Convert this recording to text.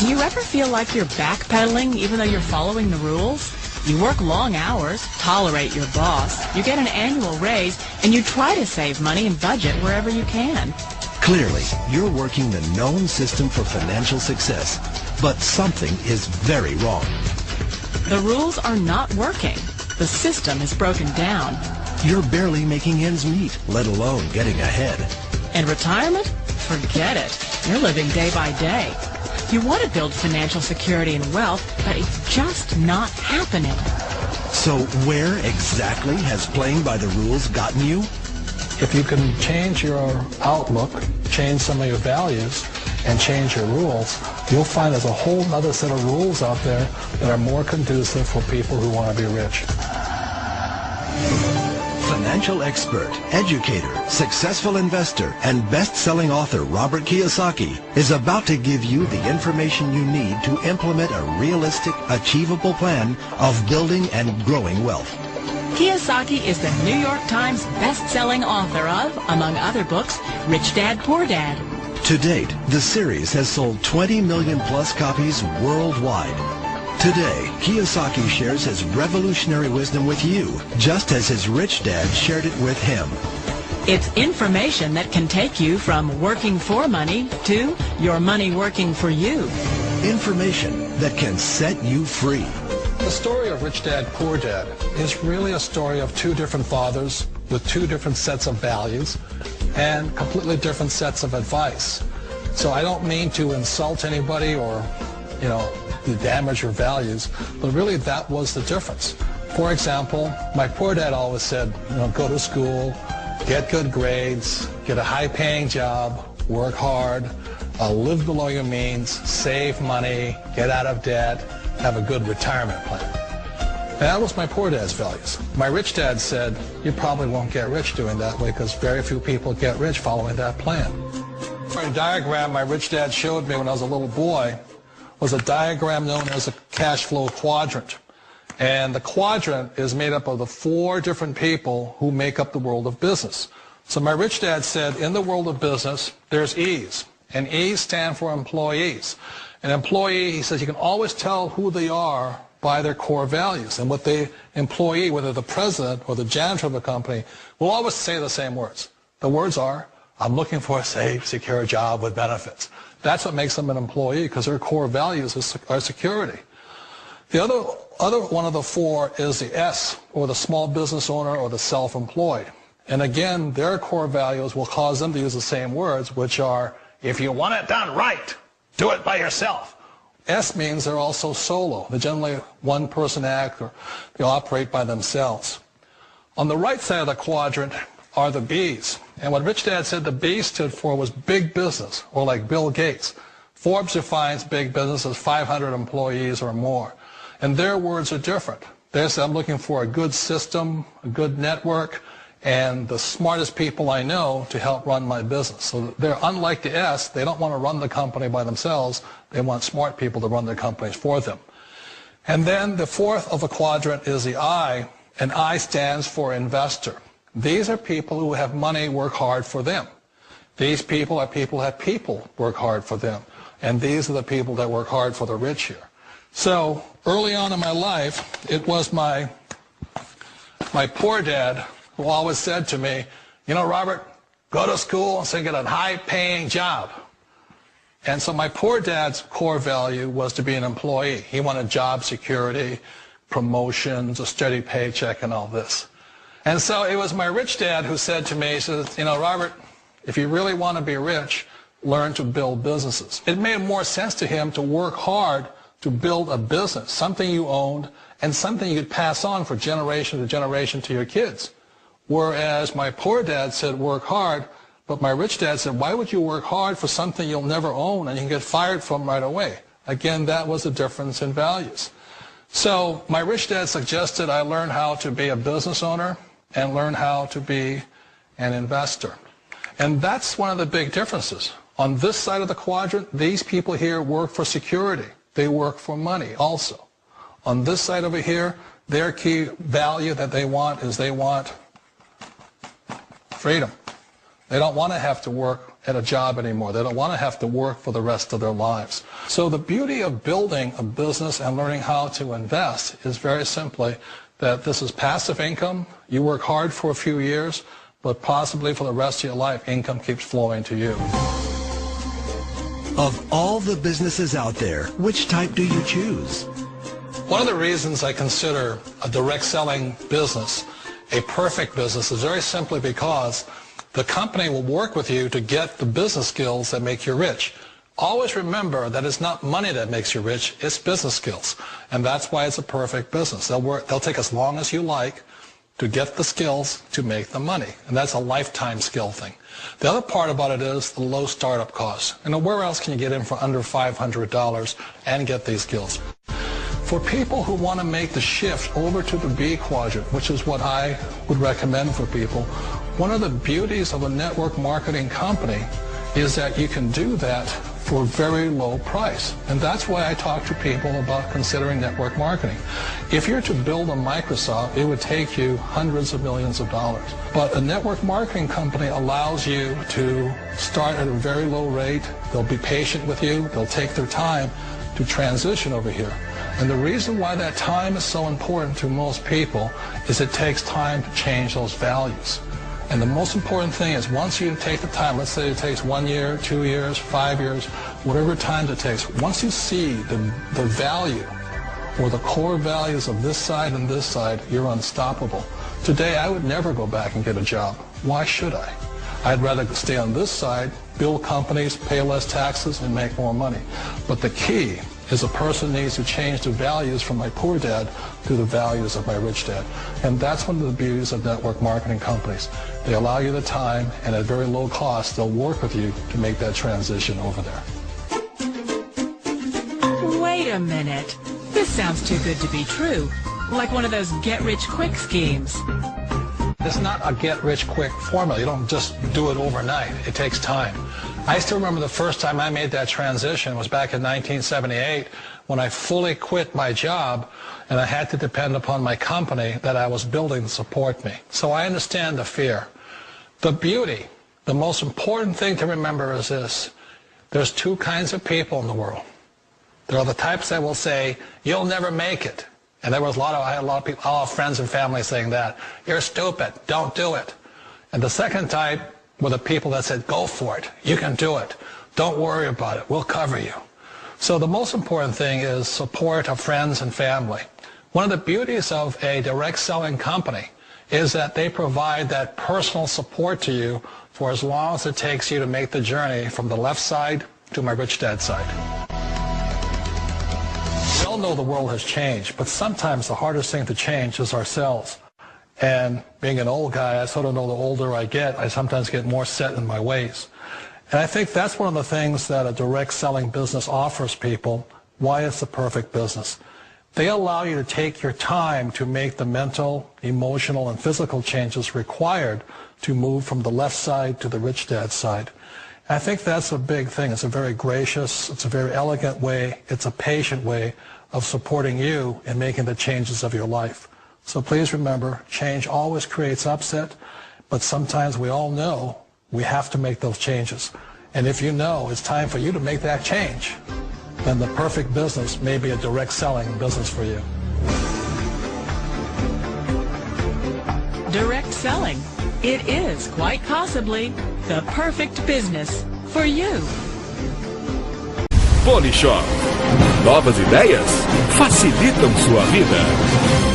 Do you ever feel like you're backpedaling even though you're following the rules? You work long hours, tolerate your boss, you get an annual raise, and you try to save money and budget wherever you can. Clearly, you're working the known system for financial success, but something is very wrong. The rules are not working. The system is broken down. You're barely making ends meet, let alone getting ahead. And retirement? Forget it. You're living day by day. You want to build financial security and wealth, but it's just not happening. So where exactly has playing by the rules gotten you? If you can change your outlook, change some of your values, and change your rules, you'll find there's a whole other set of rules out there that are more conducive for people who want to be rich. Financial expert, educator, successful investor, and best-selling author Robert Kiyosaki is about to give you the information you need to implement a realistic, achievable plan of building and growing wealth. Kiyosaki is the New York Times best-selling author of, among other books, Rich Dad, Poor Dad. To date, the series has sold 20 million plus copies worldwide. Today, Kiyosaki shares his revolutionary wisdom with you, just as his rich dad shared it with him. It's information that can take you from working for money to your money working for you. Information that can set you free. The story of Rich Dad, Poor Dad is really a story of two different fathers with two different sets of values and completely different sets of advice. So I don't mean to insult anybody or, to damage your values, but really that was the difference. For example, my poor dad always said, go to school, get good grades, get a high-paying job, work hard, live below your means, save money, get out of debt, have a good retirement plan. And that was my poor dad's values. My rich dad said, you probably won't get rich doing that way because very few people get rich following that plan. A diagram my rich dad showed me when I was a little boy was a diagram known as a cash flow quadrant. And the quadrant is made up of the four different people who make up the world of business. So my rich dad said, in the world of business, there's E's. And E's stand for employees. An employee, he says, you can always tell who they are by their core values. And what the employee, whether the president or the janitor of the company, will always say the same words. The words are, I'm looking for a safe, secure job with benefits. That's what makes them an employee, because their core values are security. The other one of the four is the S, or the small business owner or the self-employed. And again, their core values will cause them to use the same words, which are, if you want it done right, do it by yourself. S means they're also solo. They're generally one-person act, or they operate by themselves. On the right side of the quadrant are the B's. And what Rich Dad said the B stood for was big business, or like Bill Gates. Forbes defines big business as 500 employees or more. And their words are different. They say, I'm looking for a good system, a good network, and the smartest people I know to help run my business. So they're unlike the S. They don't want to run the company by themselves. They want smart people to run their companies for them. And then the fourth of the quadrant is the I, and I stands for investor. These are people who have money work hard for them. These people are people who have people work hard for them. And these are the people that work hard for the rich here. So early on in my life, it was my poor dad who always said to me, Robert, go to school and get a high-paying job. And so my poor dad's core value was to be an employee. He wanted job security, promotions, a steady paycheck, and all this. And so it was my rich dad who said to me, he says, Robert, if you really want to be rich, learn to build businesses. It made more sense to him to work hard to build a business, something you owned and something you could pass on for generation to generation to your kids. Whereas my poor dad said work hard, but my rich dad said, why would you work hard for something you'll never own and you can get fired from right away? Again, that was the difference in values. So my rich dad suggested I learn how to be a business owner and learn how to be an investor. And that's one of the big differences. On this side of the quadrant, these people here work for security. They work for money also. On this side over here, their key value that they want is they want freedom. They don't want to have to work at a job anymore. They don't want to have to work for the rest of their lives. So the beauty of building a business and learning how to invest is very simply that this is passive income. You work hard for a few years, but possibly for the rest of your life, income keeps flowing to you. Of all the businesses out there, which type do you choose? One of the reasons I consider a direct selling business a perfect business is very simply because the company will work with you to get the business skills that make you rich. Always remember that it's not money that makes you rich, it's business skills. And that's why it's a perfect business. They'll take as long as you like to get the skills to make the money. And that's a lifetime skill thing. The other part about it is the low startup costs. Where else can you get in for under $500 and get these skills? For people who want to make the shift over to the B quadrant, which is what I would recommend for people, one of the beauties of a network marketing company is that you can do that for a very low price. And that's why I talk to people about considering network marketing. If you're to build a Microsoft, it would take you hundreds of millions of dollars. But a network marketing company allows you to start at a very low rate. They'll be patient with you. They'll take their time to transition over here. And the reason why that time is so important to most people is it takes time to change those values. And the most important thing is once you take the time, let's say it takes 1 year, 2 years, 5 years, whatever time it takes, once you see the value or the core values of this side and this side, you're unstoppable. Today, I would never go back and get a job. Why should I? I'd rather stay on this side, build companies, pay less taxes, and make more money. But the key is a person needs to change the values from my poor dad to the values of my rich dad. And that's one of the beauties of network marketing companies. They allow you the time, and at very low cost, they'll work with you to make that transition over there. Wait a minute. This sounds too good to be true. Like one of those get-rich-quick schemes. It's not a get-rich-quick formula. You don't just do it overnight. It takes time. I still remember the first time I made that transition was back in 1978 when I fully quit my job and I had to depend upon my company that I was building to support me. So I understand the fear. The beauty, the most important thing to remember is this. There's two kinds of people in the world. There are the types that will say, you'll never make it. And I had a lot of people, all friends and family saying that. You're stupid, don't do it. And the second type were the people that said, go for it, you can do it. Don't worry about it, we'll cover you. So the most important thing is support of friends and family. One of the beauties of a direct selling company is that they provide that personal support to you for as long as it takes you to make the journey from the left side to my rich dad side. We all know the world has changed, but sometimes the hardest thing to change is ourselves. And being an old guy, I sort of know the older I get, I sometimes get more set in my ways. And I think that's one of the things that a direct selling business offers people, why it's the perfect business. They allow you to take your time to make the mental, emotional, and physical changes required to move from the left side to the rich dad side. And I think that's a big thing. It's a very gracious, it's a very elegant way, it's a patient way of supporting you in making the changes of your life. So please remember, change always creates upset, but sometimes we all know we have to make those changes. And if you know it's time for you to make that change, then the perfect business may be a direct selling business for you. Direct selling. It is, quite possibly, the perfect business for you. Polishop. Novas ideias facilitam sua vida.